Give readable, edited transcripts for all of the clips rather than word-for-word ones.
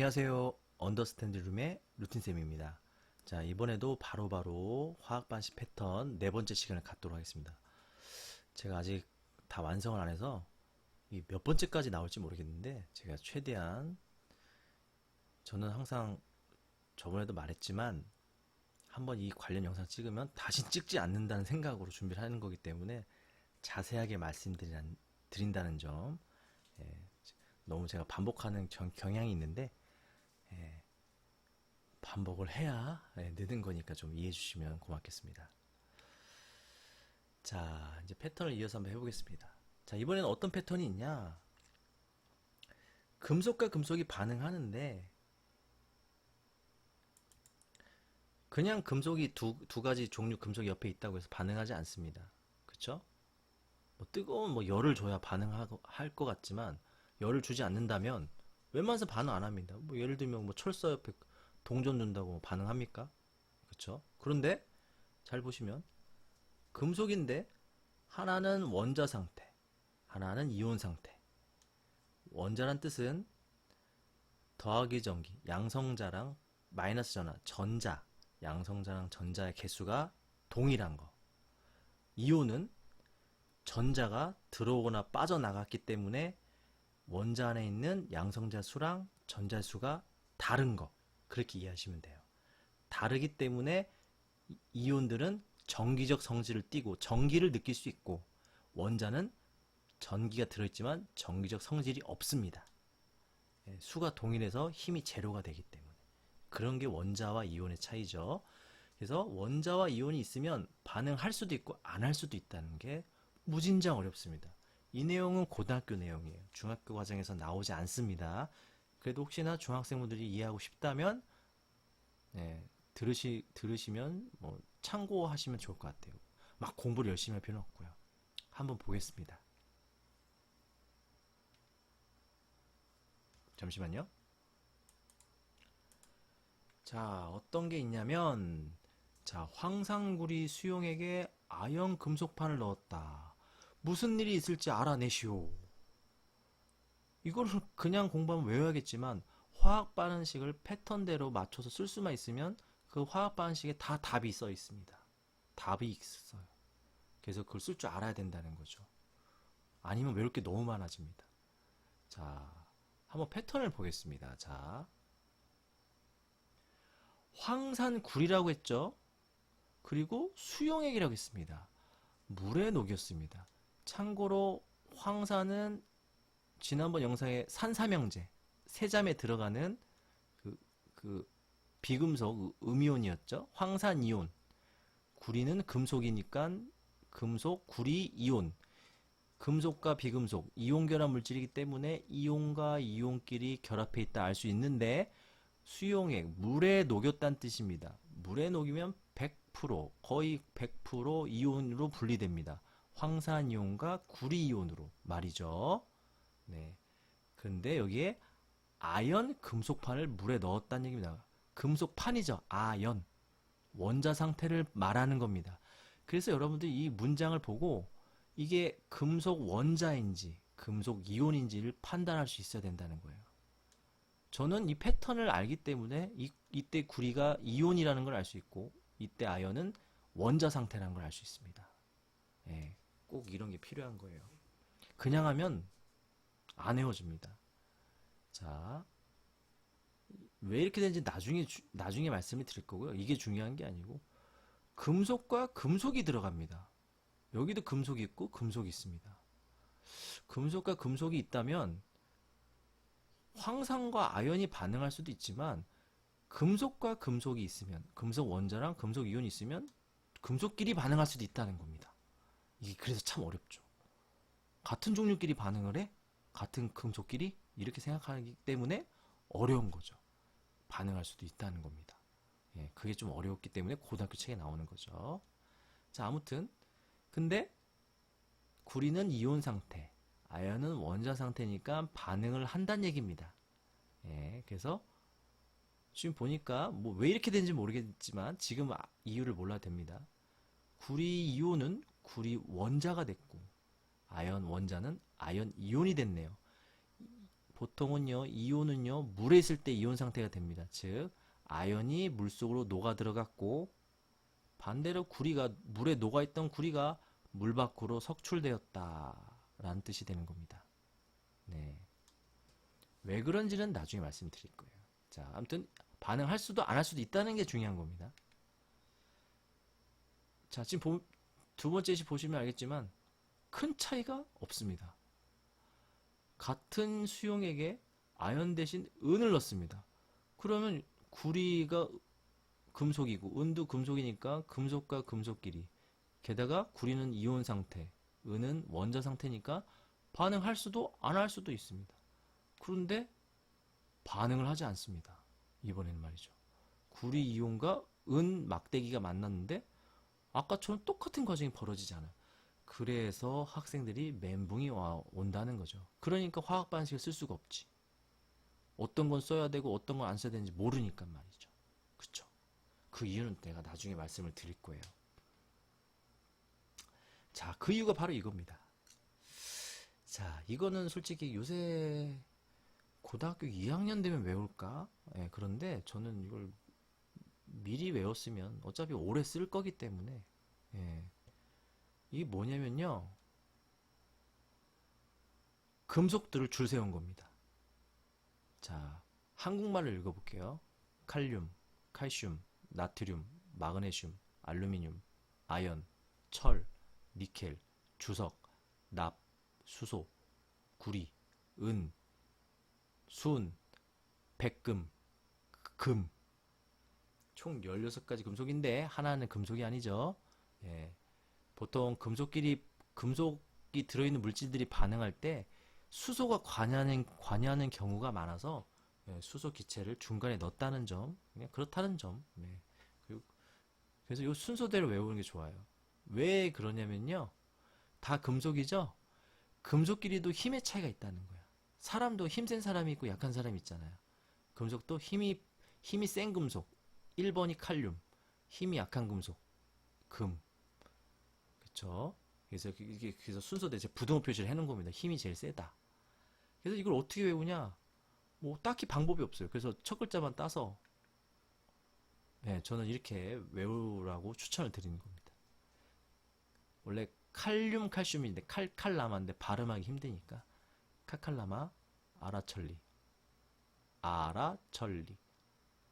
안녕하세요. 언더스탠드룸의 루틴쌤입니다. 자, 이번에도 바로바로 화학반식 패턴 네 번째 시간을 갖도록 하겠습니다. 제가 아직 다 완성을 안 해서 이 몇 번째까지 나올지 모르겠는데 제가 최대한 저는 항상 저번에도 말했지만 한번 이 관련 영상 찍으면 다시 찍지 않는다는 생각으로 준비를 하는 거기 때문에 자세하게 말씀드린다는 점, 예, 너무 제가 반복하는 경향이 있는데 반복을 해야 느는 거니까 좀 이해해 주시면 고맙겠습니다. 자, 이제 패턴을 이어서 한번 해보겠습니다. 자, 이번에는 어떤 패턴이 있냐? 금속과 금속이 반응하는데 그냥 금속이 두 가지 종류 금속이 옆에 있다고 해서 반응하지 않습니다. 그쵸? 뭐 뜨거운 열을 줘야 반응할 것 같지만 열을 주지 않는다면 웬만해서 반응 안 합니다. 뭐 예를 들면 뭐 철사 옆에 동전 둔다고 뭐 반응합니까? 그쵸? 그런데 잘 보시면 금속인데 하나는 원자 상태, 하나는 이온 상태. 원자란 뜻은 더하기 전기, 양성자랑 마이너스 전하, 전자, 양성자랑 전자의 개수가 동일한 거. 이온은 전자가 들어오거나 빠져나갔기 때문에 원자 안에 있는 양성자 수랑 전자 수가 다른 거. 그렇게 이해하시면 돼요. 다르기 때문에 이온들은 전기적 성질을 띠고 전기를 느낄 수 있고 원자는 전기가 들어있지만 전기적 성질이 없습니다. 수가 동일해서 힘이 제로가 되기 때문에 그런 게 원자와 이온의 차이죠. 그래서 원자와 이온이 있으면 반응할 수도 있고 안 할 수도 있다는 게 무진장 어렵습니다. 이 내용은 고등학교 내용이에요. 중학교 과정에서 나오지 않습니다. 그래도 혹시나 중학생분들이 이해하고 싶다면 들으시면 뭐 참고하시면 좋을 것 같아요. 막 공부를 열심히 할 필요는 없고요. 한번 보겠습니다. 잠시만요. 자, 어떤 게 있냐면 자, 황상구리 수용액에 아연 금속판을 넣었다. 무슨 일이 있을지 알아내시오. 이걸 그냥 공부하면 외워야겠지만 화학 반응식을 패턴대로 맞춰서 쓸 수만 있으면 그 화학 반응식에 다 답이 써 있습니다. 답이 있어요. 그래서 그걸 쓸 줄 알아야 된다는 거죠. 아니면 외울 게 너무 많아집니다. 자, 한번 패턴을 보겠습니다. 자, 황산굴이라고 했죠. 그리고 수용액이라고 했습니다. 물에 녹였습니다. 참고로 황산은 지난번 영상에 산삼형제, 세잠에 들어가는 그 비금속 음이온이었죠. 황산이온. 구리는 금속이니까 금속, 구리, 이온. 금속과 비금속, 이온 결합 물질이기 때문에 이온과 이온끼리 결합해 있다 알 수 있는데 수용액, 물에 녹였다는 뜻입니다. 물에 녹이면 100%, 거의 100% 이온으로 분리됩니다. 황산이온과 구리이온으로 말이죠. 네. 근데 여기에 아연 금속판을 물에 넣었다는 얘기입니다. 금속판이죠. 아연. 원자 상태를 말하는 겁니다. 그래서 여러분들이 이 문장을 보고 이게 금속 원자인지 금속 이온인지를 판단할 수 있어야 된다는 거예요. 저는 이 패턴을 알기 때문에 이때 구리가 이온이라는 걸 알 수 있고 이때 아연은 원자 상태라는 걸 알 수 있습니다. 예, 꼭 이런 게 필요한 거예요. 그냥 하면 안 외워집니다. 자, 왜 이렇게 되는지 나중에 말씀을 드릴 거고요. 이게 중요한 게 아니고 금속과 금속이 들어갑니다. 여기도 금속이 있고 금속이 있습니다. 금속과 금속이 있다면 황산과 아연이 반응할 수도 있지만 금속과 금속이 있으면 금속 원자랑 금속 이온이 있으면 금속끼리 반응할 수도 있다는 겁니다. 이게 그래서 참 어렵죠. 같은 종류끼리 반응을 해? 같은 금속끼리? 이렇게 생각하기 때문에 어려운 거죠. 반응할 수도 있다는 겁니다. 예, 그게 좀 어려웠기 때문에 고등학교 책에 나오는 거죠. 자, 아무튼 근데 구리는 이온 상태, 아연은 원자 상태니까 반응을 한다는 얘기입니다. 예, 그래서 지금 보니까 뭐 왜 이렇게 되는지 모르겠지만 지금 이유를 몰라도 됩니다. 구리 이온은 구리 원자가 됐고 아연 원자는 아연 이온이 됐네요. 보통은요, 이온은요, 물에 있을 때 이온 상태가 됩니다. 즉, 아연이 물 속으로 녹아 들어갔고, 반대로 구리가, 물에 녹아있던 구리가 물 밖으로 석출되었다. 라는 뜻이 되는 겁니다. 네. 왜 그런지는 나중에 말씀드릴 거예요. 자, 아무튼, 반응할 수도 안 할 수도 있다는 게 중요한 겁니다. 자, 지금 두 번째 시 보시면 알겠지만, 큰 차이가 없습니다. 같은 수용액에 아연 대신 은을 넣습니다. 그러면 구리가 금속이고 은도 금속이니까 금속과 금속끼리, 게다가 구리는 이온 상태, 은은 원자 상태니까 반응할 수도 안 할 수도 있습니다. 그런데 반응을 하지 않습니다. 이번에는 말이죠. 구리 이온과 은 막대기가 만났는데 아까처럼 똑같은 과정이 벌어지지 않아요. 그래서 학생들이 멘붕이 온다는 거죠. 그러니까 화학 반식을 쓸 수가 없지. 어떤 건 써야 되고 어떤 건 안 써야 되는지 모르니까 말이죠. 그쵸? 그 이유는 내가 나중에 말씀을 드릴 거예요. 자, 그 이유가 바로 이겁니다. 자, 이거는 솔직히 요새 고등학교 2학년 되면 외울까? 예, 그런데 저는 이걸 미리 외웠으면 어차피 오래 쓸 거기 때문에, 예, 이게 뭐냐면요, 금속들을 줄 세운 겁니다. 자, 한국말을 읽어볼게요. 칼륨, 칼슘, 나트륨, 마그네슘, 알루미늄, 아연, 철, 니켈, 주석, 납, 수소, 구리, 은, 순, 백금, 금. 총 16가지 금속인데 하나는 금속이 아니죠. 예, 보통 금속이 들어있는 물질들이 반응할 때 수소가 관여하는 경우가 많아서, 예, 수소 기체를 중간에 넣었다는 점, 그냥 그렇다는 점. 네. 그래서 이 순서대로 외우는 게 좋아요. 왜 그러냐면요, 다 금속이죠. 금속끼리도 힘의 차이가 있다는 거야. 사람도 힘센 사람이 있고 약한 사람이 있잖아요. 금속도 힘이 센 금속, 1번이 칼륨, 힘이 약한 금속, 금. 그쵸? 그래서 순서대로 제 부등호 표시를 해놓은 겁니다. 힘이 제일 세다. 그래서 이걸 어떻게 외우냐? 뭐 딱히 방법이 없어요. 그래서 첫 글자만 따서, 네, 저는 이렇게 외우라고 추천을 드리는 겁니다. 원래 칼륨인데 칼라마인데 발음하기 힘드니까 카칼라마, 아라철리,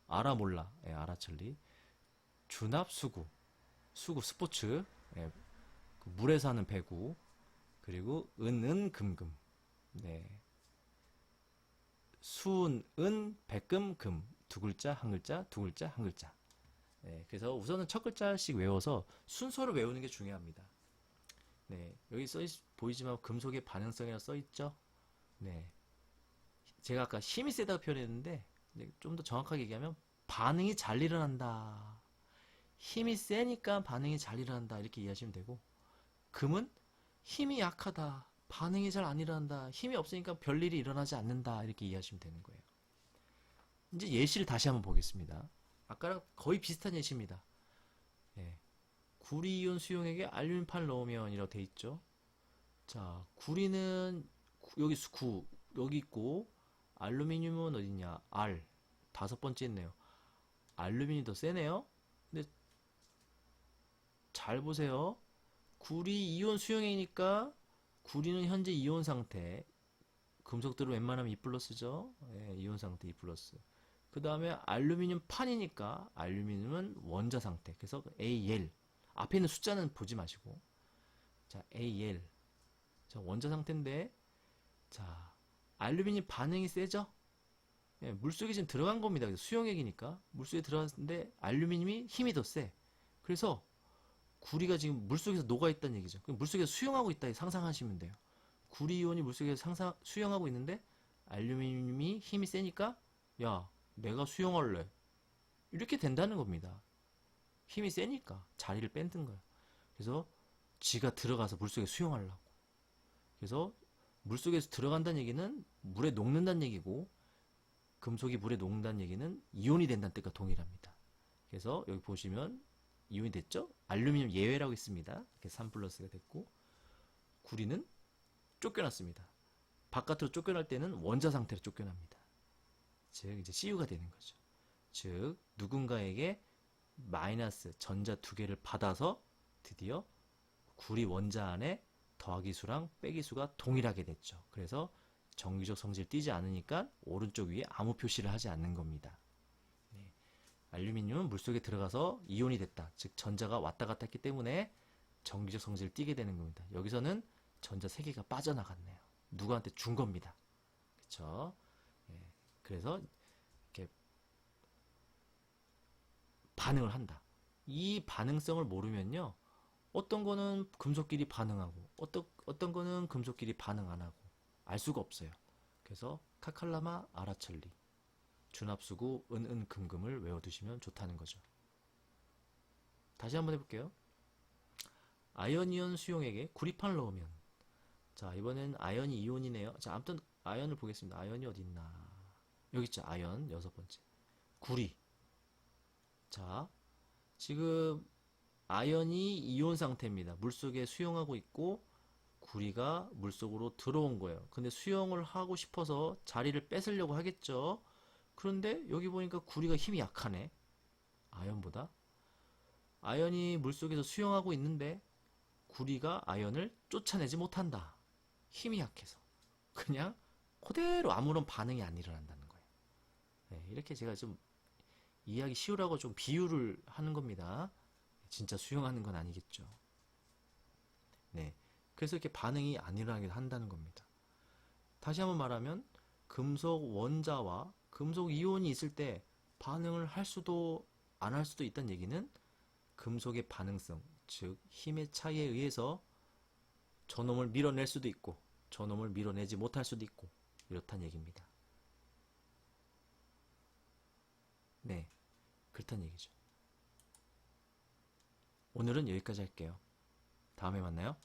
아라몰라, 예, 아라철리, 주납수구, 수구 스포츠, 예, 그 물에 사는 배구, 그리고 금금, 네, 백금, 금. 두 글자, 한 글자, 두 글자, 한 글자. 네, 그래서 우선은 첫 글자씩 외워서 순서를 외우는 게 중요합니다. 네, 여기 보이지만 금속의 반응성이라고 써있죠? 네. 제가 아까 힘이 세다고 표현했는데, 좀 더 정확하게 얘기하면, 반응이 잘 일어난다. 힘이 세니까 반응이 잘 일어난다. 이렇게 이해하시면 되고, 금은 힘이 약하다. 반응이 잘 안 일어난다. 힘이 없으니까 별일이 일어나지 않는다. 이렇게 이해하시면 되는 거예요. 이제 예시를 다시 한번 보겠습니다. 아까랑 거의 비슷한 예시입니다. 예. 구리이온 수용액에 알루민판을 넣으면 이라고 돼 있죠. 자, 구리는 여기 있고, 알루미늄은 어딨냐? R. 다섯 번째 있네요. 알루미늄이 더 세네요. 근데 잘 보세요. 구리 이온 수용액이니까 구리는 현재 이온 상태. 금속들은 웬만하면 E 플러스죠. 예, 이온 상태 E 플러스. 그 다음에 알루미늄 판이니까 알루미늄은 원자 상태. 그래서 AL. 앞에 있는 숫자는 보지 마시고. 자, AL. 자, 원자 상태인데, 자, 알루미늄 반응이 세죠? 예, 물속에 지금 들어간 겁니다. 수용액이니까. 물속에 들어갔는데 알루미늄이 힘이 더 세. 그래서 구리가 지금 물속에서 녹아있다는 얘기죠. 물속에서 수용하고 있다 상상하시면 돼요. 구리이온이 물속에서 수용하고 있는데 알루미늄이 힘이 세니까, 야, 내가 수용할래. 이렇게 된다는 겁니다. 힘이 세니까 자리를 뺀든 거야. 그래서 지가 들어가서 물속에 수용하려고. 그래서 물속에서 들어간다는 얘기는 물에 녹는다는 얘기고, 금속이 물에 녹는다는 얘기는 이온이 된다는 뜻과 동일합니다. 그래서 여기 보시면 이온이 됐죠? 알루미늄 예외라고 있습니다. 이렇게 3 플러스가 됐고, 구리는 쫓겨났습니다. 바깥으로 쫓겨날 때는 원자 상태로 쫓겨납니다. 즉 이제 CU가 되는 거죠. 즉 누군가에게 마이너스 전자 두 개를 받아서 드디어 구리 원자 안에 더하기 수랑 빼기 수가 동일하게 됐죠. 그래서 정기적 성질 띄지 않으니까 오른쪽 위에 아무 표시를 하지 않는 겁니다. 네. 알루미늄은 물속에 들어가서 이온이 됐다. 즉 전자가 왔다 갔다 했기 때문에 정기적 성질을 띄게 되는 겁니다. 여기서는 전자 3개가 빠져나갔네요. 누구한테 준 겁니다. 그쵸? 예. 그래서 이렇게 반응을 한다. 이 반응성을 모르면요. 어떤 거는 금속끼리 반응하고 어떤 거는 금속끼리 반응 안 하고 알 수가 없어요. 그래서 카칼라마 아라철리 준합수구 은은금금을 외워두시면 좋다는 거죠. 다시 한번 해볼게요. 아연이온 수용액에 구리판을 넣으면 자 이번엔 아연이 이온이네요. 자 아무튼 아연을 보겠습니다. 아연이 어디 있나 여기 있죠. 아연 6번째 구리. 자 지금 아연이 이온 상태입니다. 물속에 수용하고 있고 구리가 물속으로 들어온 거예요. 근데 수용을 하고 싶어서 자리를 뺏으려고 하겠죠. 그런데 여기 보니까 구리가 힘이 약하네. 아연보다. 아연이 물속에서 수용하고 있는데 구리가 아연을 쫓아내지 못한다. 힘이 약해서. 그냥 그대로 아무런 반응이 안 일어난다는 거예요. 네, 이렇게 제가 좀 이해하기 쉬우라고 좀 비유를 하는 겁니다. 진짜 수용하는 건 아니겠죠. 네. 그래서 이렇게 반응이 안 일어나게 한다는 겁니다. 다시 한번 말하면 금속 원자와 금속 이온이 있을 때 반응을 할 수도 안 할 수도 있다는 얘기는 금속의 반응성, 즉 힘의 차이에 의해서 저놈을 밀어낼 수도 있고 저놈을 밀어내지 못할 수도 있고 이렇다는 얘기입니다. 네, 그렇다는 얘기죠. 오늘은 여기까지 할게요. 다음에 만나요.